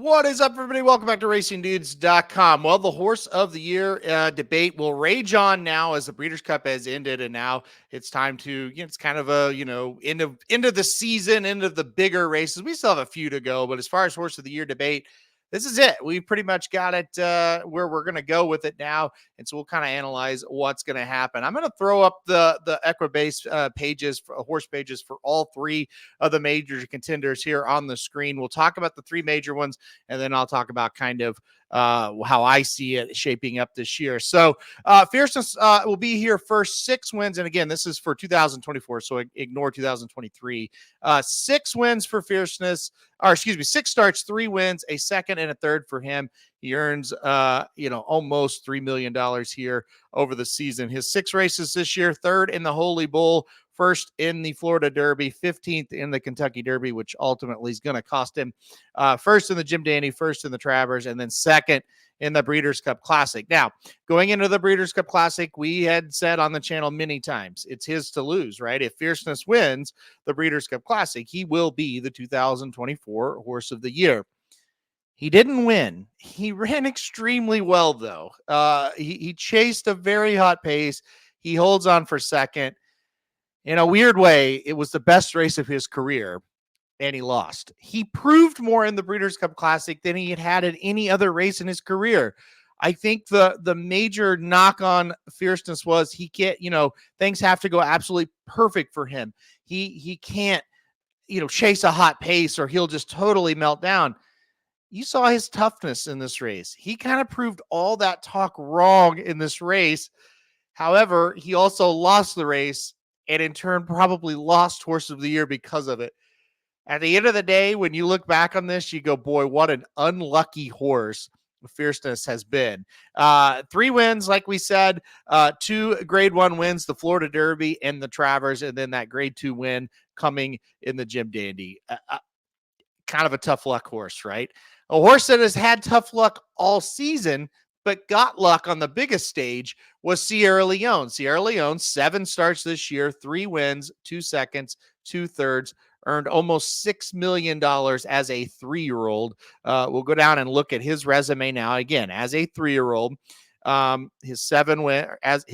What is up, everybody? Welcome back to RacingDudes.com. Well, the horse of the year debate will rage on now as the Breeders' Cup has ended, and now it's time to, it's kind of a, end of the season, end of the bigger races. We still have a few to go, but as far as horse of the year debate, this is it. We pretty much got it where we're going to go with it now, and so we'll kind of analyze what's going to happen. I'm going to throw up the Equibase pages, horse pages for all three of the major contenders here on the screen. We'll talk about the three major ones, and then I'll talk about kind of how I see it shaping up this year. So Fierceness will be here first, 6 wins. And again, this is for 2024, so ignore 2023. 6 wins for Fierceness, 6 starts, 3 wins, a second and a third for him. He earns, almost $3 million here over the season. His 6 races this year: 3rd in the Holy Bull, 1st in the Florida Derby, 15th in the Kentucky Derby, which ultimately is going to cost him 1st in the Jim Dandy, 1st in the Travers, and then 2nd in the Breeders' Cup Classic. Now, going into the Breeders' Cup Classic, we had said on the channel many times, it's his to lose, right? If Fierceness wins the Breeders' Cup Classic, he will be the 2024 Horse of the Year. He didn't win. He ran extremely well, though. He chased a very hot pace. He holds on for 2nd. In a weird way, it was the best race of his career, and he lost. He proved more in the Breeders' Cup Classic than he had at any other race in his career. I think the major knock on Fierceness was he can't, things have to go absolutely perfect for him. He can't, chase a hot pace or he'll just totally melt down. You saw his toughness in this race. He kind of proved all that talk wrong in this race. However, he also lost the race, and in turn probably lost Horse of the Year because of it. At the end of the day, when you look back on this, you go, boy, what an unlucky horse Fierceness has been. 3 wins, like we said, 2 grade 1 wins, the Florida Derby and the Travers, and then that grade 2 win coming in the Jim Dandy. Kind of a tough luck horse, right? A horse that has had tough luck all season, but got luck on the biggest stage was Sire Leon. Sire Leon, 7 starts this year, 3 wins, 2 seconds, 2 thirds, earned almost $6 million as a 3-year-old. We'll go down and look at his resume now. Again, as a 3-year-old, his 7 win as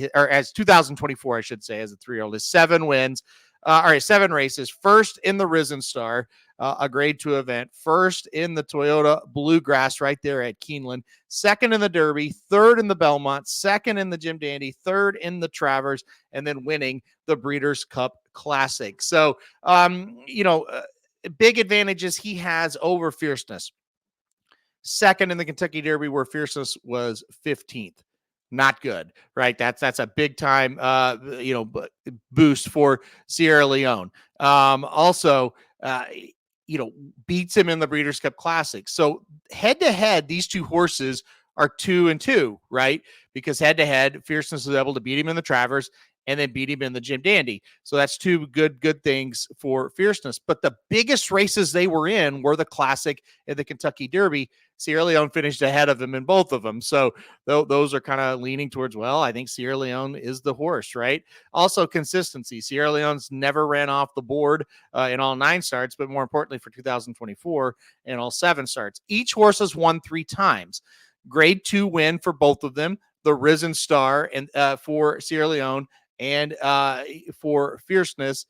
2024, I should say, as a 3-year-old, his 7 wins. 7 races. 1st in the Risen Star, a grade 2 event. 1st in the Toyota Bluegrass right there at Keeneland. 2nd in the Derby. 3rd in the Belmont. 2nd in the Jim Dandy. 3rd in the Travers. And then winning the Breeders' Cup Classic. So, big advantages he has over Fierceness. 2nd in the Kentucky Derby, where Fierceness was 15th. Not good, right? That's a big time, boost for Sire Leon. Also, beats him in the Breeders' Cup Classic. So head to head, these two horses are 2-2, right? Because head to head, Fierceness was able to beat him in the Travers and then beat him in the Jim Dandy. So that's 2 good things for Fierceness. But the biggest races they were in were the Classic and the Kentucky Derby. Sire Leon finished ahead of him in both of them. So those are kind of leaning towards, I think Sire Leon is the horse, right? Also consistency. Sire Leon's never ran off the board in all 9 starts, but more importantly for 2024 in all 7 starts. Each horse has won 3 times. Grade 2 win for both of them. The Risen Star and for Sire Leon, and for Fierceness,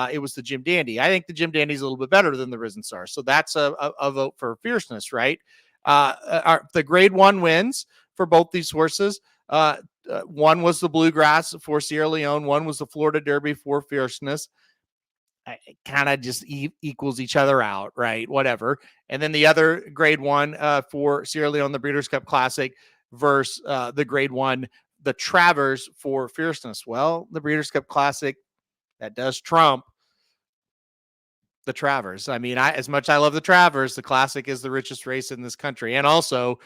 it was the Jim Dandy. I think the Jim Dandy is a little bit better than the Risen Star. So that's a vote for Fierceness, right? The grade 1 wins for both these horses. One was the Bluegrass for Sire Leon. One was the Florida Derby for Fierceness. It kind of just equals each other out, right? Whatever. And then the other grade 1 for Sire Leon, the Breeders' Cup Classic, versus the grade 1, the Travers for Fierceness. Well, the Breeders' Cup Classic, that does trump the Travers. I mean, as much I love the Travers, the Classic is the richest race in this country. And also,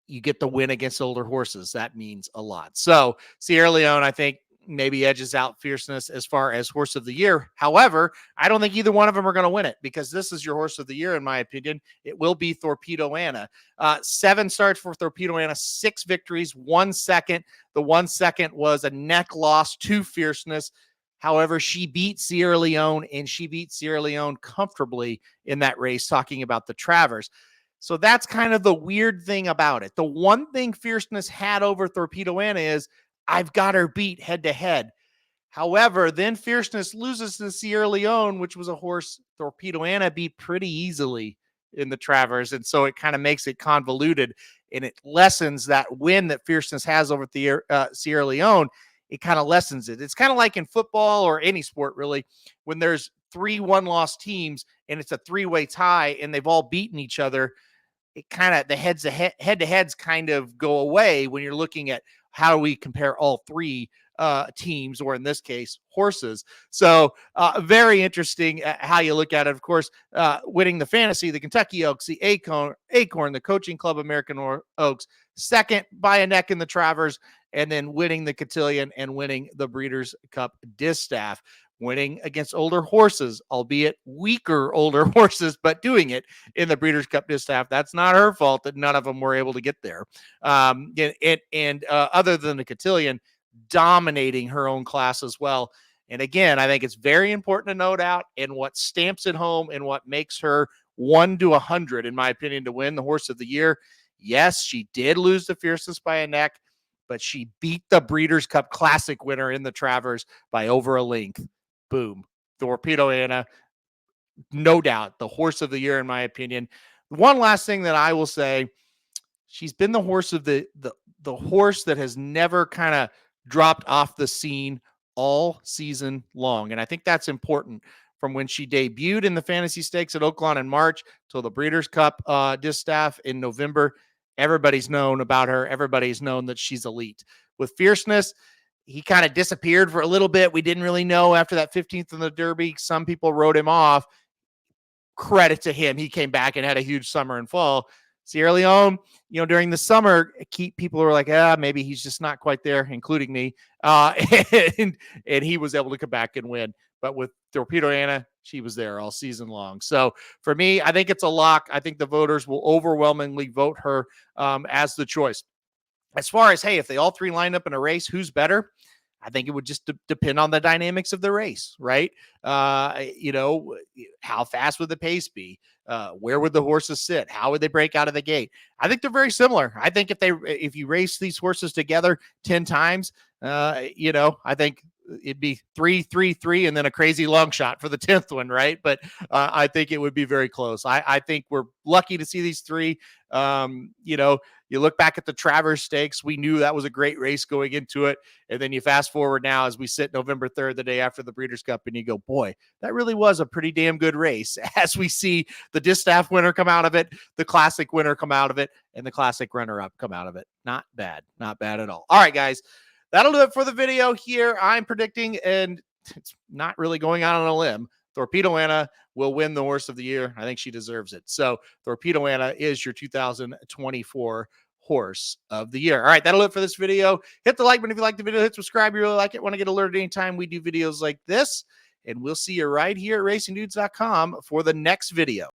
you get the win against older horses. That means a lot. So, Sire Leon, I think, maybe edges out Fierceness as far as Horse of the Year. However, I don't think either one of them are going to win it, because this is your Horse of the Year, in my opinion. It will be Thorpedo Anna. 7 starts for Thorpedo Anna, 6 victories, 1 second. The 1 second was a neck loss to Fierceness. However, she beat Sire Leon, and she beat Sire Leon comfortably in that race, talking about the Travers. So that's kind of the weird thing about it. The one thing Fierceness had over Thorpedo Anna is I've got her beat head to head. However, then Fierceness loses to Sire Leon, which was a horse Thorpedo Anna beat pretty easily in the Travers. And so it kind of makes it convoluted and it lessens that win that Fierceness has over the Sierra Leone. It kind of lessens it. It's kind of like in football or any sport, really, when there's 3 1-loss teams and it's a 3-way tie and they've all beaten each other. It kind of the head to heads kind of go away when you're looking at how we compare all 3 teams, or in this case, horses. So very interesting how you look at it. Of course, winning the Fantasy, the Kentucky Oaks, the Acorn, the Coaching Club American Oaks, second by a neck in the Travers, and then winning the Cotillion and winning the Breeders' Cup Distaff. Winning against older horses, albeit weaker older horses, but doing it in the Breeders' Cup Distaff. That's not her fault that none of them were able to get there. And other than the Cotillion, dominating her own class as well. And again, I think it's very important to note out, and what stamps it home and what makes her 1 to 100, in my opinion, to win the Horse of the Year. Yes, she did lose the Fierceness by a neck, but she beat the Breeders' Cup Classic winner in the Travers by over a length. Boom. Thorpedo Anna, no doubt, the Horse of the Year, in my opinion. One last thing that I will say, she's been the horse of the horse that has never kind of dropped off the scene all season long. And I think that's important. From when she debuted in the Fantasy Stakes at Oaklawn in March till the Breeders' Cup Distaff in November, everybody's known about her. Everybody's known that she's elite. With Fierceness, he kind of disappeared for a little bit. We didn't really know after that 15th in the Derby. Some people wrote him off. Credit to him. He came back and had a huge summer and fall. Sierra Leone, during the summer, people were like, maybe he's just not quite there, including me. And he was able to come back and win. But with Thorpedo Anna, she was there all season long. So for me, I think it's a lock. I think the voters will overwhelmingly vote her as the choice. As far as, hey, if they all 3 line up in a race, who's better? I think it would just depend on the dynamics of the race, right? How fast would the pace be? Where would the horses sit? How would they break out of the gate? I think they're very similar. I think if you race these horses together 10 times, I think it'd be 3, 3, 3, and then a crazy long shot for the 10th one, right? But I think it would be very close. I think we're lucky to see these 3. You look back at the Travers Stakes, we knew that was a great race going into it. And then you fast forward now as we sit November 3rd, the day after the Breeders' Cup, and you go, boy, that really was a pretty damn good race. As we see the Distaff winner come out of it, the Classic winner come out of it, and the Classic runner-up come out of it. Not bad. Not bad at all. All right, guys. That'll do it for the video here. I'm predicting, and it's not really going out on a limb, Thorpedo Anna will win the Horse of the Year. I think she deserves it. So Thorpedo Anna is your 2024 Horse of the Year. All right, that'll do it for this video. Hit the like button if you like the video. Hit subscribe if you really like it. Want to get alerted anytime we do videos like this. And we'll see you right here at racingdudes.com for the next video.